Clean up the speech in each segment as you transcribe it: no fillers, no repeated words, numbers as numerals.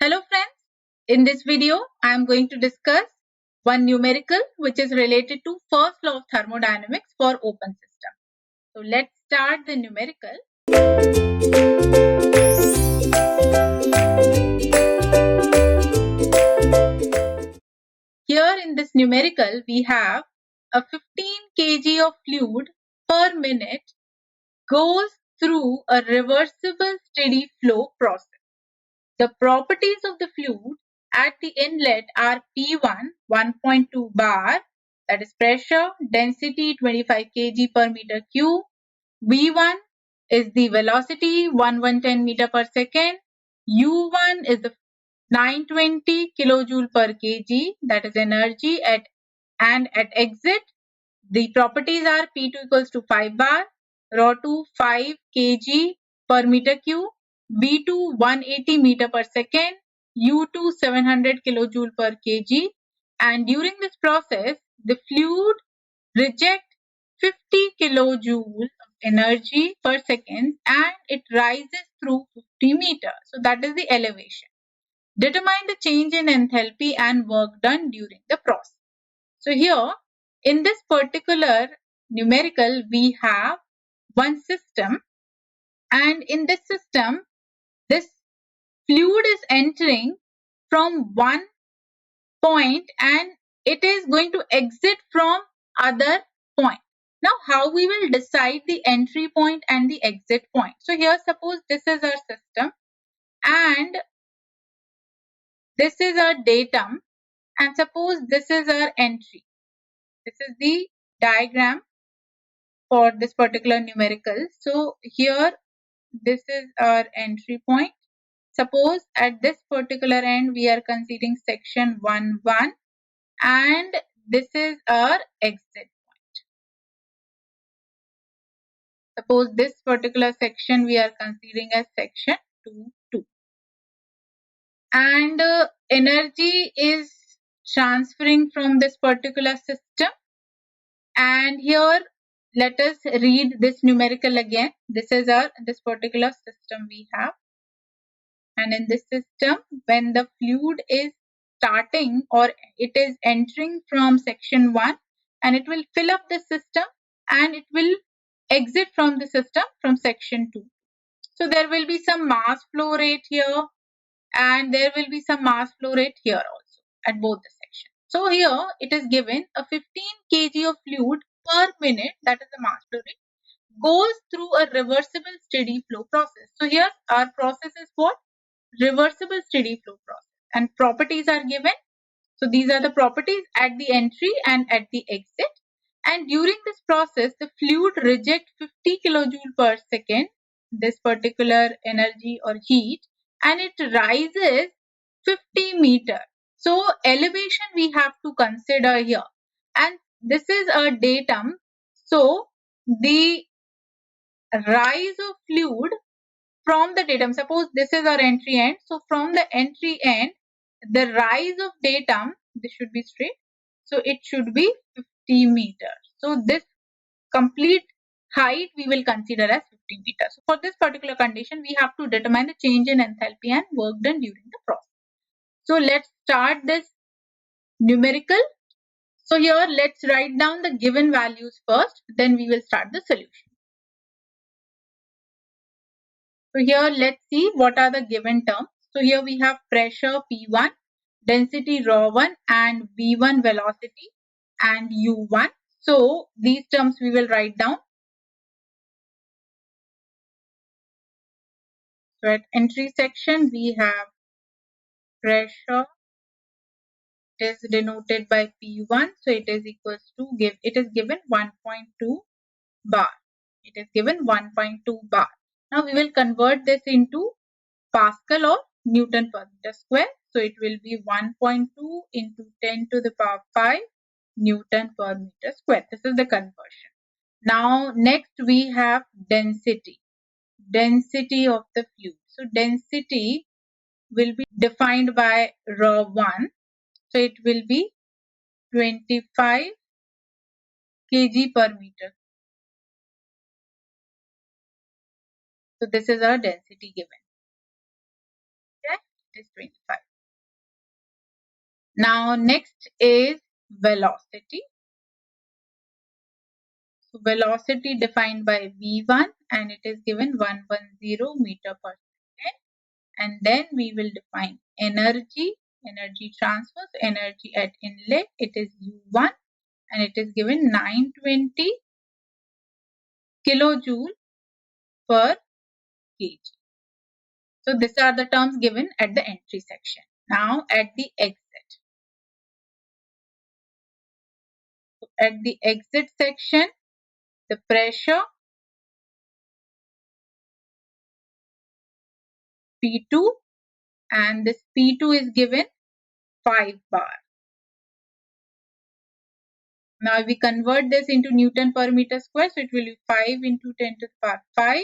Hello friends, in this video I am going to discuss one numerical which is related to first law of thermodynamics for open system. So let's start the numerical. Here in this numerical we have a 15 kg of fluid per minute goes through a reversible steady flow process. The properties of the fluid at the inlet are P1 1.2 bar, that is pressure, density 25 kg per meter cube, V1 is the velocity 1110 meter per second, U1 is the 920 kilojoule per kg, that is energy at exit. The properties are P2 equals to 5 bar, ρ2 5 kg per meter cube, V2 180 meter per second, U2 700 kilojoule per kg, and during this process the fluid rejects 50 kilojoule of energy per second and it rises through 50 meters. So that is the elevation. Determine the change in enthalpy and work done during the process. So here in this particular numerical we have one system, and in this system this fluid is entering from one point and it is going to exit from other point. Now how we will decide the entry point and the exit point? So here suppose this is our system and this is our datum, and suppose this is our entry. This is the diagram for this particular numerical. So here this is our entry point. Suppose at this particular end we are considering section 1 and this is our exit point. Suppose this particular section we are considering as section 2 and energy is transferring from this particular system, and here let us read this numerical again. This is this particular system we have, and in this system when the fluid is starting or it is entering from section 1 and it will fill up the system and it will exit from the system from section 2. So there will be some mass flow rate here and there will be some mass flow rate here also at both the sections. So here it is given a 15 kg of fluid per minute, that is the mass flow rate, goes through a reversible steady flow process. So here our process is what? Reversible steady flow process, and properties are given. So these are the properties at the entry and at the exit, and during this process the fluid rejects 50 kilojoule per second, this particular energy or heat, and it rises 50 meter. So elevation we have to consider here, and this is a datum. So the rise of fluid from the datum, suppose this is our entry end, so from the entry end the rise of datum, this should be straight, so it should be 50 meters. So this complete height we will consider as 50 meters. So for this particular condition we have to determine the change in enthalpy and work done during the process. So let's start this numerical. So here let's write down the given values first, then we will start the solution. So here let's see what are the given terms. So here we have pressure P1, density ρ1 and V1 velocity and U1. So these terms we will write down. So at entry section we have pressure, it is denoted by P1, so it is equals to it is given 1.2 bar. It is given 1.2 bar. Now we will convert this into Pascal or Newton per meter square. So it will be 1.2 into 10 to the power 5 Newton per meter square. This is the conversion. Now next we have density. Density of the fluid. So density will be defined by ρ1. So it will be 25 kg per meter. So this is our density given. Okay. It is 25. Now next is velocity. So velocity defined by V1 and it is given 110 meter per second. And then we will define energy transfer, energy at inlet, it is U1 and it is given 920 kilojoule per kg. So these are the terms given at the entry section. Now at the exit. So at the exit section, the pressure P2 and this P2 is given 5 bar. Now if we convert this into Newton per meter square, so it will be 5 into 10 to the power 5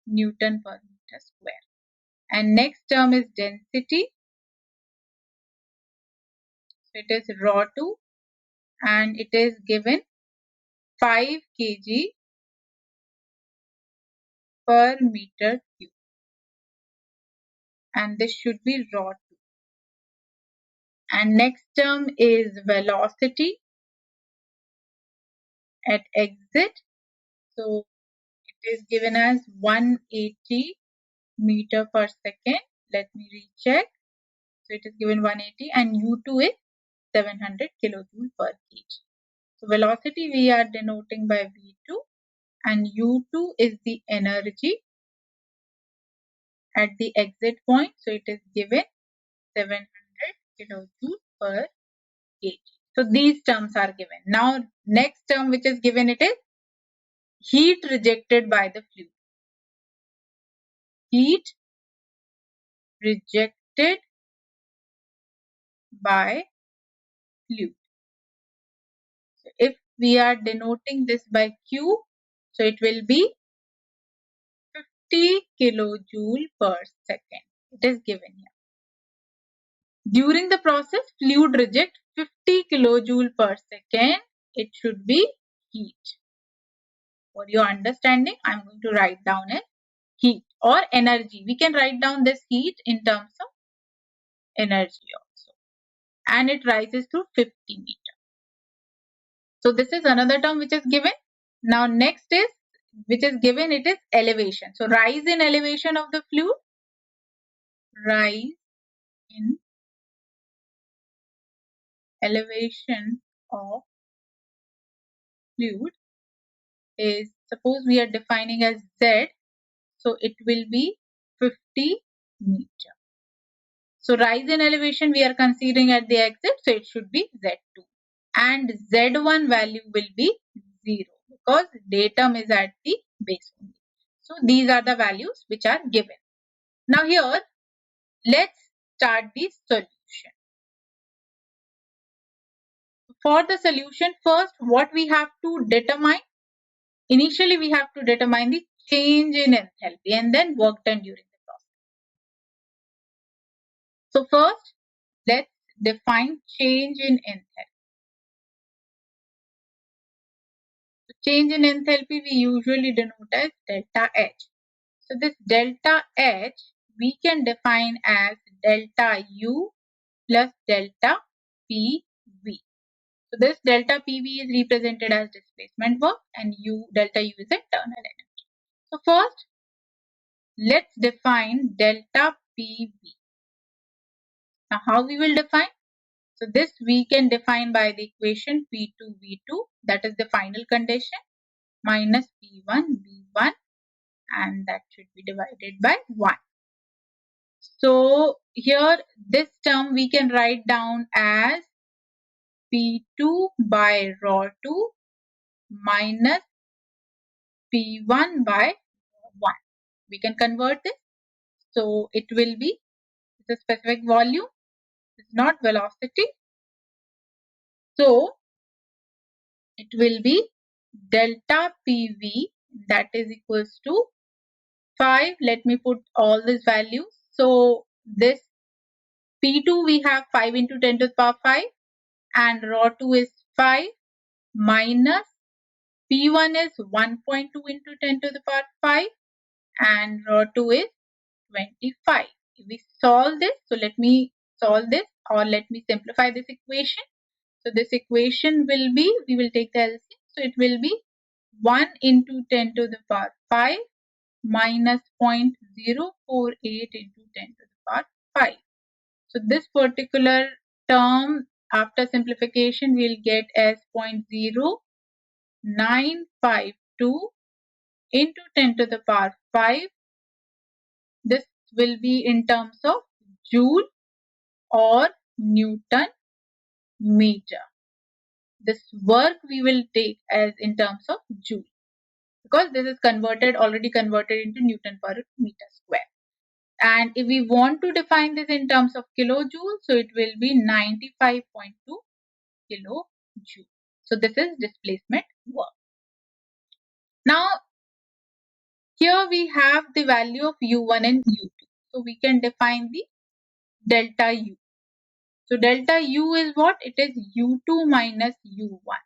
Newton per meter square. And next term is density. So it is ρ2 and it is given 5 kg per meter cube. And this should be ρ2. And next term is velocity at exit. So it is given as 180 meter per second. Let me recheck. So it is given 180 and U2 is 700 kilojoule per kg. So velocity we are denoting by V2 and U2 is the energy at the exit point. So it is given 700 kilojoule per kg. So these terms are given. Now next term which is given, it is heat rejected by the fluid. Heat rejected by fluid. So if we are denoting this by Q, so it will be 50 kilojoule per second. It is given here. During the process, fluid reject 50 kilojoule per second. It should be heat. For your understanding, I am going to write down as heat or energy. We can write down this heat in terms of energy also. And it rises to 50 meter. So this is another term which is given. Now next is, which is given, it is elevation. So rise in elevation of the fluid. Rise in elevation of fluid is, suppose we are defining as Z, so it will be 50 meter. So rise in elevation we are considering at the exit, so it should be Z2 and Z1 value will be 0 because datum is at the base only. So these are the values which are given. Now here let's start the solution. For the solution, first what we have to determine, initially we have to determine the change in enthalpy and then work done during the process. So first let's define change in enthalpy. So change in enthalpy we usually denote as delta H. So this delta H we can define as delta U plus delta PV. So this delta PV is represented as displacement work and delta U is internal energy. So first, let's define delta PV. Now how we will define? So this we can define by the equation P2V2, that is the final condition, minus P1V1 and that should be divided by 1. So here this term we can write down as P2 by ρ2 minus P1 by 1. We can convert this. So it will be the specific volume, it's not velocity. So it will be delta PV, that is equals to 5. Let me put all these values. So this P2 we have 5 into 10 to the power 5 and ρ2 is 5 minus P1 is 1.2 into 10 to the power 5 and ρ2 is 25. If we solve this, so let me solve this, or let me simplify this equation. So this equation will be, we will take the LCM. So it will be 1 into 10 to the power 5 minus 0.048 into 10 to the power 5. So this particular term after simplification we'll get as 0.0952 into 10 to the power 5. This will be in terms of joule or Newton meter. This work we will take as in terms of joule, because this is already converted into Newton per meter square. And if we want to define this in terms of kilojoule, so it will be 95.2 kilojoule. So this is displacement work. Now here we have the value of U1 and U2. So we can define the delta U. So delta U is what? It is U2 minus U1.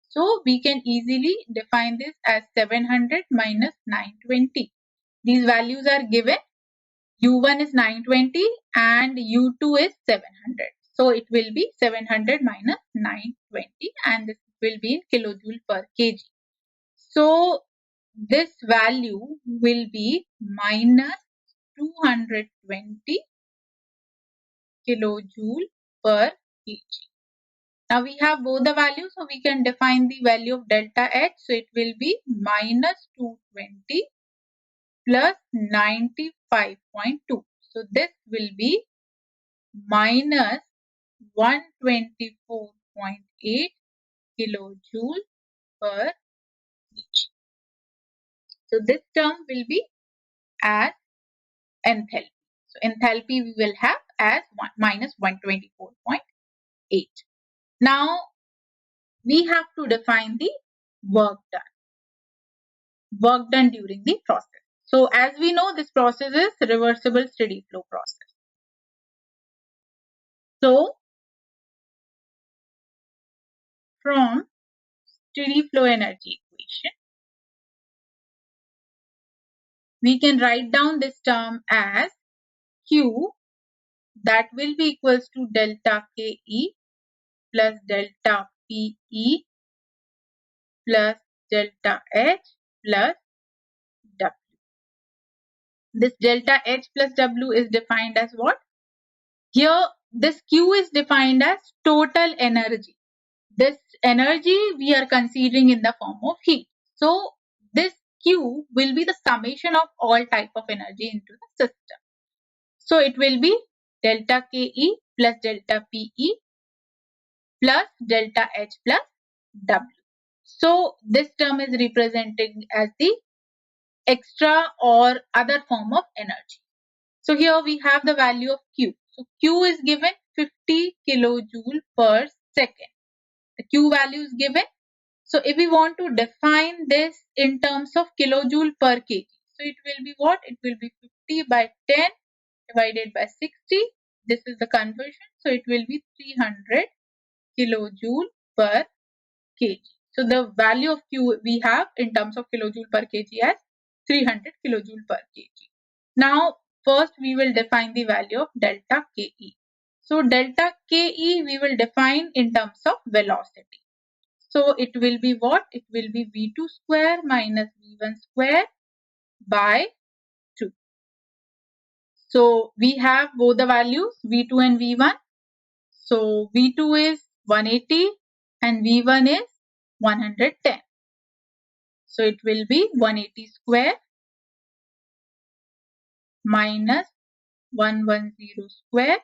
So we can easily define this as 700 minus 920. These values are given. U1 is 920 and U2 is 700. So it will be 700 minus 920 and this will be in kilojoule per kg. So this value will be minus 220 kilojoule per kg. Now we have both the values, so we can define the value of delta H. So it will be minus 220 plus 95.2. So this will be minus 124.8 kilojoule per kg. So this term will be as enthalpy. So enthalpy we will have as minus 124.8. Now we have to define the work done during the process. So as we know, this process is reversible steady flow process. So from steady flow energy equation, we can write down this term as Q, that will be equals to delta KE plus delta PE plus delta H plus W. This delta H plus W is defined as what? Here this Q is defined as total energy. This energy we are considering in the form of heat. So this Q will be the summation of all type of energy into the system. So it will be delta KE plus delta PE plus delta H plus W. So this term is represented as the extra or other form of energy. So here we have the value of Q. So Q is given 50 kilojoule per second. The Q value is given. So if we want to define this in terms of kilojoule per kg, so it will be what? It will be 50 by 10 divided by 60. This is the conversion. So it will be 300 kilojoule per kg. So the value of Q we have in terms of kilojoule per kg as 300 kilojoule per kg. Now first we will define the value of delta KE. So delta KE we will define in terms of velocity. So it will be what? It will be V2 square minus V1 square by 2. So we have both the values V2 and V1. So V2 is 180 and V1 is 110. So it will be 180 square minus 110 square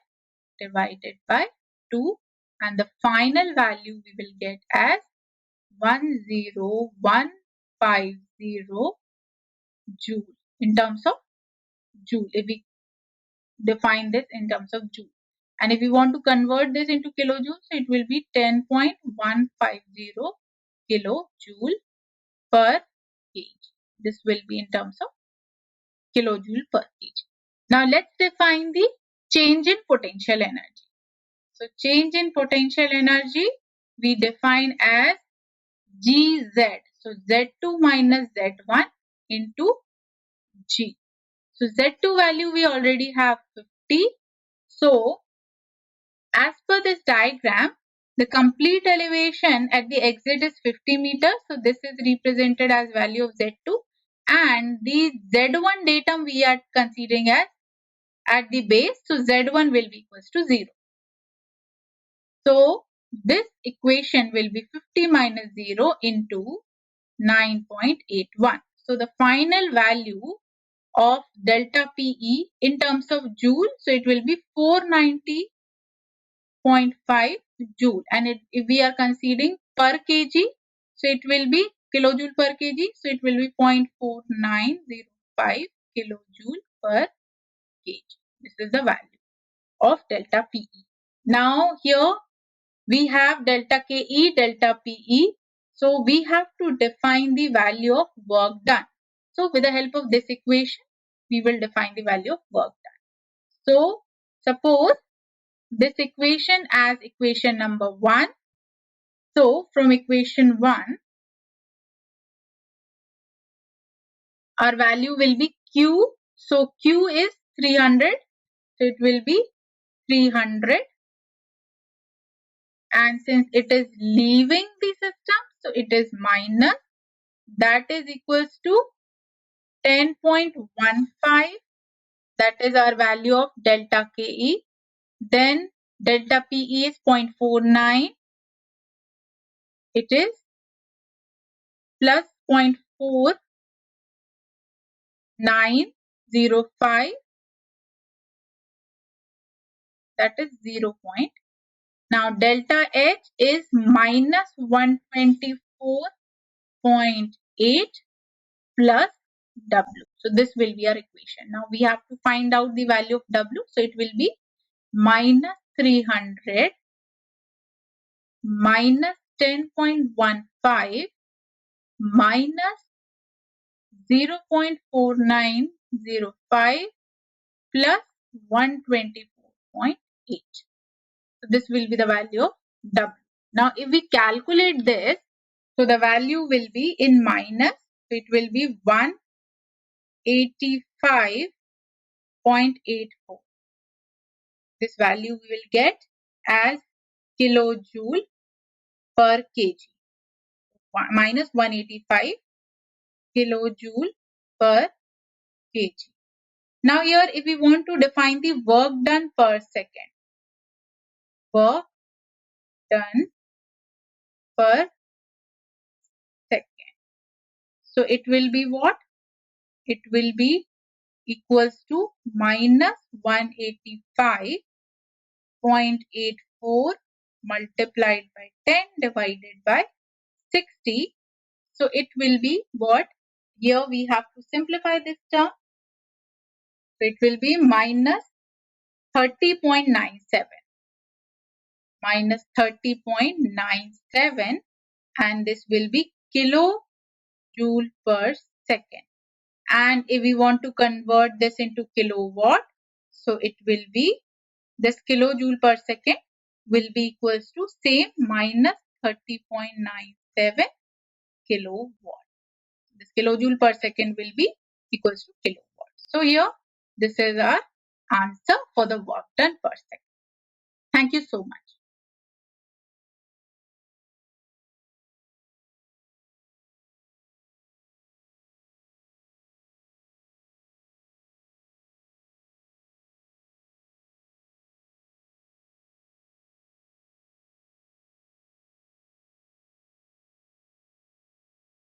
divided by 2, and the final value we will get as 10150 joule in terms of joule, if we define this in terms of joule. And if we want to convert this into kilojoules, so it will be 10.150 kilojoule per kg. This will be in terms of kilojoule per kg. Now let's define the change in potential energy. So change in potential energy we define as Gz. So Z2 minus Z1 into G. So Z2 value we already have 50. So as per this diagram, the complete elevation at the exit is 50 meters. So this is represented as value of Z2, and the Z1 datum we are considering as at the base. So Z1 will be equals to 0. So this equation will be 50 minus 0 into 9.81. So the final value of delta PE in terms of joule, so it will be 490.5 joule, and if we are considering per kg, so it will be kilojoule per kg, so it will be 0.4905 kilojoule per kg. This is the value of delta PE. Now here we have delta KE, delta PE. So we have to define the value of work done. So with the help of this equation, we will define the value of work done. So suppose this equation as equation number 1. So from equation 1, our value will be Q. So Q is 300. So it will be 300. And since it is leaving the system, so it is minus, that is equals to 10.15. That is our value of delta KE. Then delta PE is 0.49. It is plus 0.4905. That is 0. Now delta H is minus 124.8 plus W. So this will be our equation. Now we have to find out the value of W. So it will be minus 300 minus 10.15 minus 0.4905 plus 124.8. So this will be the value of W. Now if we calculate this, so the value will be in minus, so it will be 185.84. This value we will get as kilojoule per kg. Minus 185 kilojoule per kg. Now here if we want to define the work done per second, work done per second. So it will be what? It will be equals to minus 185.84 multiplied by 10 divided by 60. So it will be what? Here we have to simplify this term. So it will be minus 30.97. Minus 30.97, and this will be kilojoule per second. And if we want to convert this into kilowatt, so it will be this kilojoule per second will be equals to same minus 30.97 kilowatt. This kilojoule per second will be equals to kilowatt. So here this is our answer for the work done per second. Thank you so much.